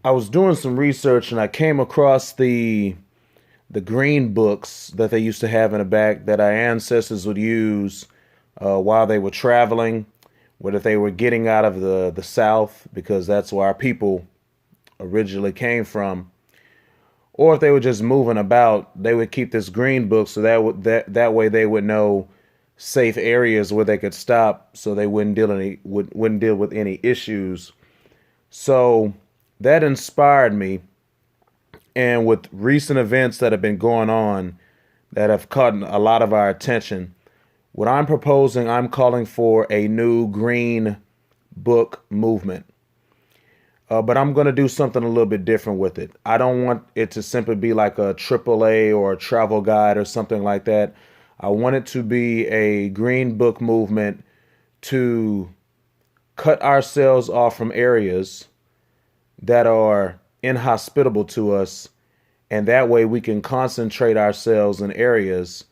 I was doing some research and I came across the green books that they used to have in the back that our ancestors would use while they were traveling, whether they were getting out of the South, because that's where our people originally came from, or if they were just moving about. They would keep this green book so that way they would know safe areas where they could stop, so they wouldn't deal with any issues. So that inspired me, and with recent events that have been going on that have caught a lot of our attention, what I'm proposing, I'm calling for a new green book movement. But I'm going to do something a little bit different with it. I don't want it to simply be like a AAA or a travel guide or something like that. I want it to be a green book movement to cut ourselves off from areas that are inhospitable to us, and that way we can concentrate ourselves in areas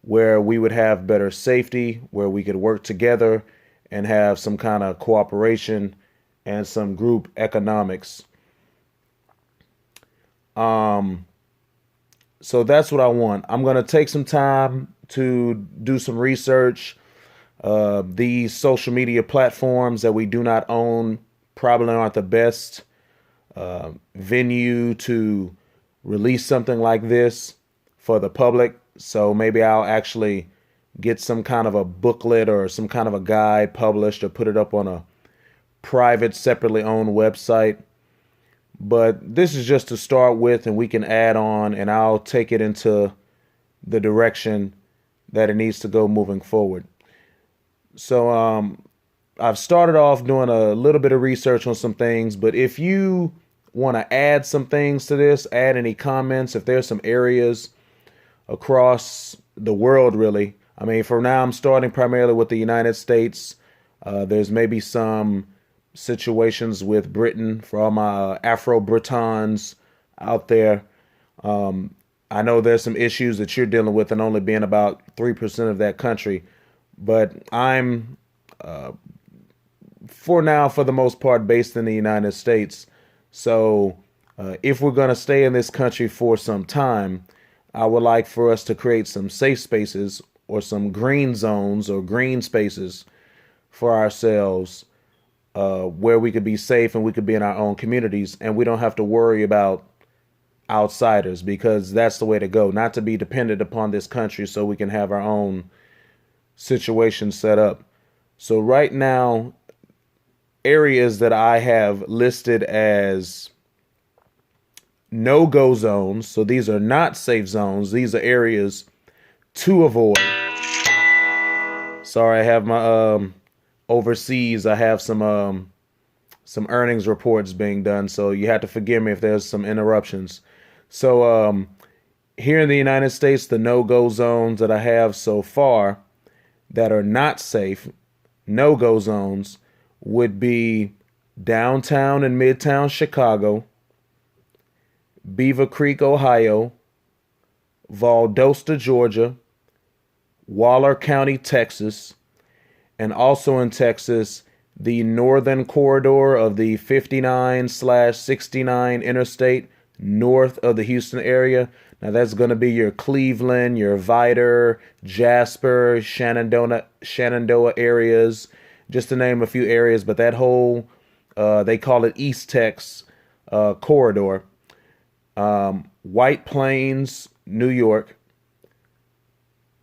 where we would have better safety, where we could work together and have some kind of cooperation and some group economics. So that's what I want. I'm going to take some time to do some research. These social media platforms that we do not own probably aren't the best venue to release something like this for the public. So maybe I'll actually get some kind of a booklet or some kind of a guide published or put it up on a private, separately owned website. But this is just to start with, and we can add on, and I'll take it into the direction that it needs to go moving forward. So I've started off doing a little bit of research on some things, but if you want to add some things to this, add any comments, if there's some areas across the world, really. I mean, for now, I'm starting primarily with the United States. There's maybe some situations with Britain for all my Afro-Britons out there. I know there's some issues that you're dealing with and only being about 3% of that country. But I'm, for now, for the most part, based in the United States. So if we're going to stay in this country for some time, I would like for us to create some safe spaces or some green zones or green spaces for ourselves, where we could be safe and we could be in our own communities, and we don't have to worry about outsiders, because that's the way to go, not to be dependent upon this country, so we can have our own situation set up. So right now, areas that I have listed as no-go zones, so these are not safe zones, these are areas to avoid. Sorry, I have my overseas, I have some earnings reports being done, so you have to forgive me if there's some interruptions. So here in the United States, the no-go zones that I have so far that are not safe, no-go zones, would be downtown and midtown Chicago, Beaver Creek, Ohio, Valdosta, Georgia, Waller County, Texas, and also in Texas, the northern corridor of the 59/69 interstate north of the Houston area. Now that's going to be your Cleveland, your Vidor, Jasper, Shenandoah areas, just to name a few areas. But that whole, they call it eastex corridor. White Plains, New York,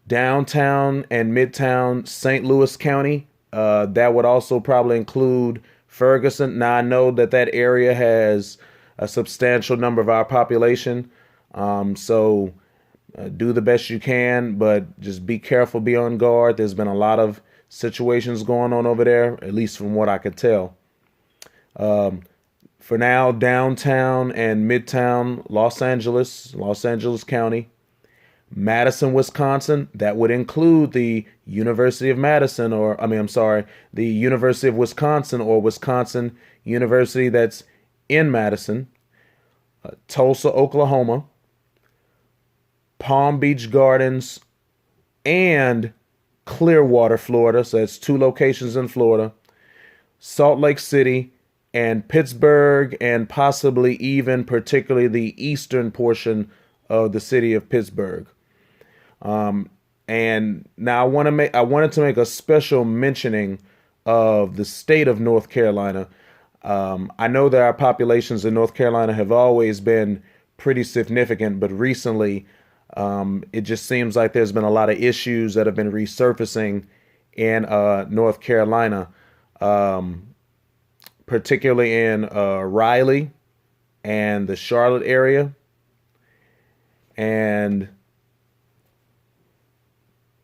downtown and midtown St. Louis County. That would also probably include Ferguson. Now I know that that area has a substantial number of our population. So do the best you can, but just be careful, be on guard. There's been a lot of situations going on over there, at least from what I could tell. For now, downtown and midtown Los Angeles County, Madison, Wisconsin, that would include the University of Madison, the University of Wisconsin or Wisconsin University that's in Madison, Tulsa, Oklahoma, Palm Beach Gardens, and Clearwater, Florida. So that's two locations in Florida. Salt Lake City, and Pittsburgh, and possibly even particularly the eastern portion of the city of Pittsburgh. And now I wanted to make a special mentioning of the state of North Carolina. I know that our populations in North Carolina have always been pretty significant, but recently it just seems like there's been a lot of issues that have been resurfacing in North Carolina, particularly in Raleigh and the Charlotte area. And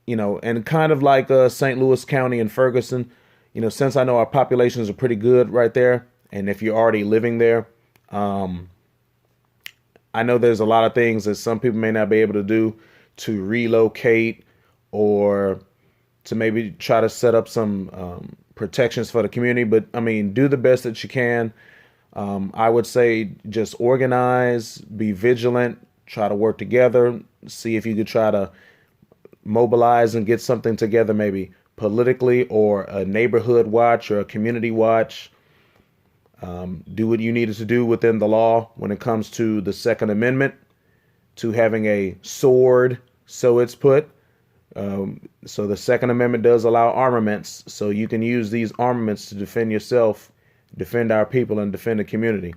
and kind of like St. Louis County and Ferguson, since I know our populations are pretty good right there, and if you're already living there, I know there's a lot of things that some people may not be able to do to relocate or to maybe try to set up some protections for the community. But I mean, do the best that you can. I would say just organize, be vigilant, try to work together, see if you could try to mobilize and get something together, maybe politically or a neighborhood watch or a community watch. Do what you needed to do within the law when it comes to the Second Amendment, to having a sword, so it's put. So the Second Amendment does allow armaments, so you can use these armaments to defend yourself, defend our people, and defend the community.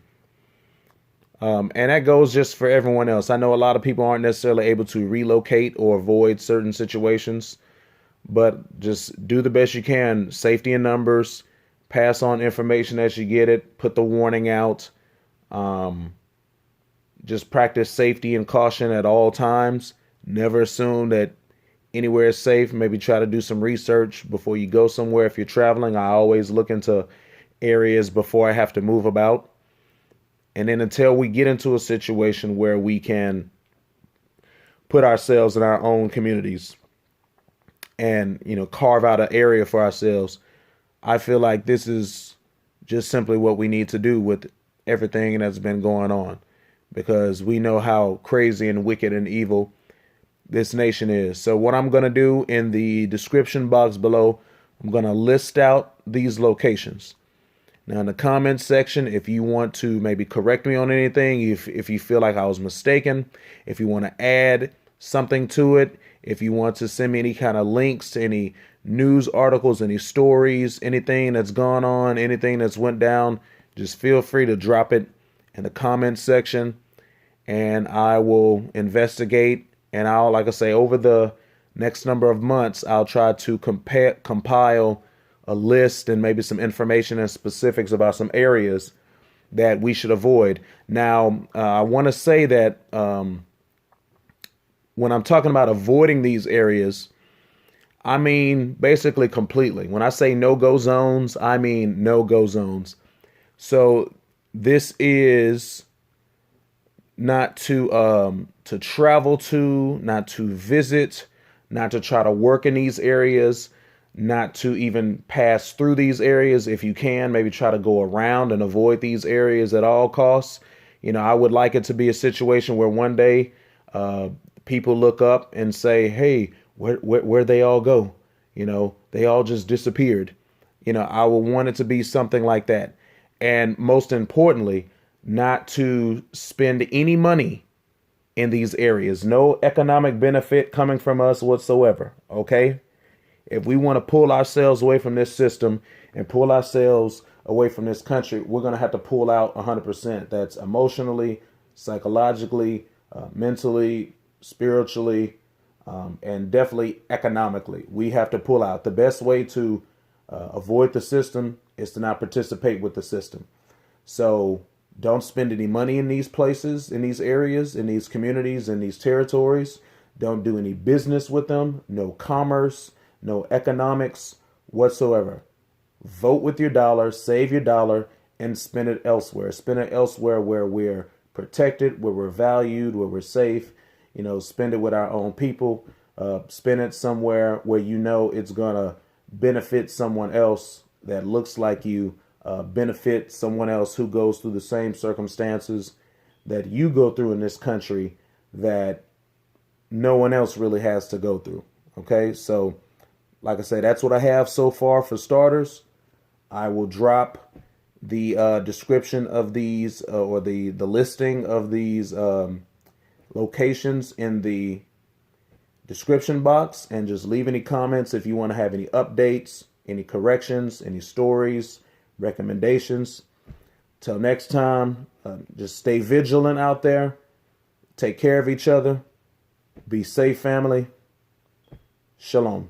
And that goes just for everyone else. I know a lot of people aren't necessarily able to relocate or avoid certain situations, but just do the best you can. Safety in numbers, pass on information as you get it, put the warning out. Just practice safety and caution at all times. Never assume that anywhere is safe. Maybe try to do some research before you go somewhere. If you're traveling, I always look into areas before I have to move about. And then until we get into a situation where we can put ourselves in our own communities and, carve out an area for ourselves, I feel like this is just simply what we need to do with everything that's been going on, because we know how crazy and wicked and evil this nation is. So what I'm going to do in the description box below, I'm going to list out these locations. Now, in the comments section, if you want to maybe correct me on anything, if you feel like I was mistaken, if you want to add something to it, if you want to send me any kind of links to any news articles, any stories, anything that's gone on, anything that's went down, just feel free to drop it in the comments section, and I will investigate. And I'll, like I say, over the next number of months, I'll try to compile a list and maybe some information and specifics about some areas that we should avoid. Now, I want to say that when I'm talking about avoiding these areas, I mean basically completely. When I say no-go zones, I mean no-go zones. So this is not to travel to, not to visit, not to try to work in these areas, not to even pass through these areas. If you can, maybe try to go around and avoid these areas at all costs. I would like it to be a situation where one day people look up and say, hey, where'd they all go? They all just disappeared. I would want it to be something like that. And most importantly, not to spend any money in these areas. No economic benefit coming from us whatsoever. Okay? If we want to pull ourselves away from this system and pull ourselves away from this country, we're going to have to pull out 100%. That's emotionally, psychologically, mentally, spiritually, and definitely economically. We have to pull out. The best way to avoid the system is to not participate with the system. So don't spend any money in these places, in these areas, in these communities, in these territories. Don't do any business with them. No commerce, no economics whatsoever. Vote with your dollar, save your dollar, and spend it elsewhere. Spend it elsewhere where we're protected, where we're valued, where we're safe. Spend it with our own people. Spend it somewhere where it's going to benefit someone else that looks like you, benefit someone else who goes through the same circumstances that you go through in this country that no one else really has to go through. Okay, so like I say, that's what I have so far for starters. I will drop the description of these or the listing of these locations in the description box, and just leave any comments if you want to have any updates, any corrections, any stories, recommendations. Till next time, just stay vigilant out there. Take care of each other. Be safe, family. Shalom.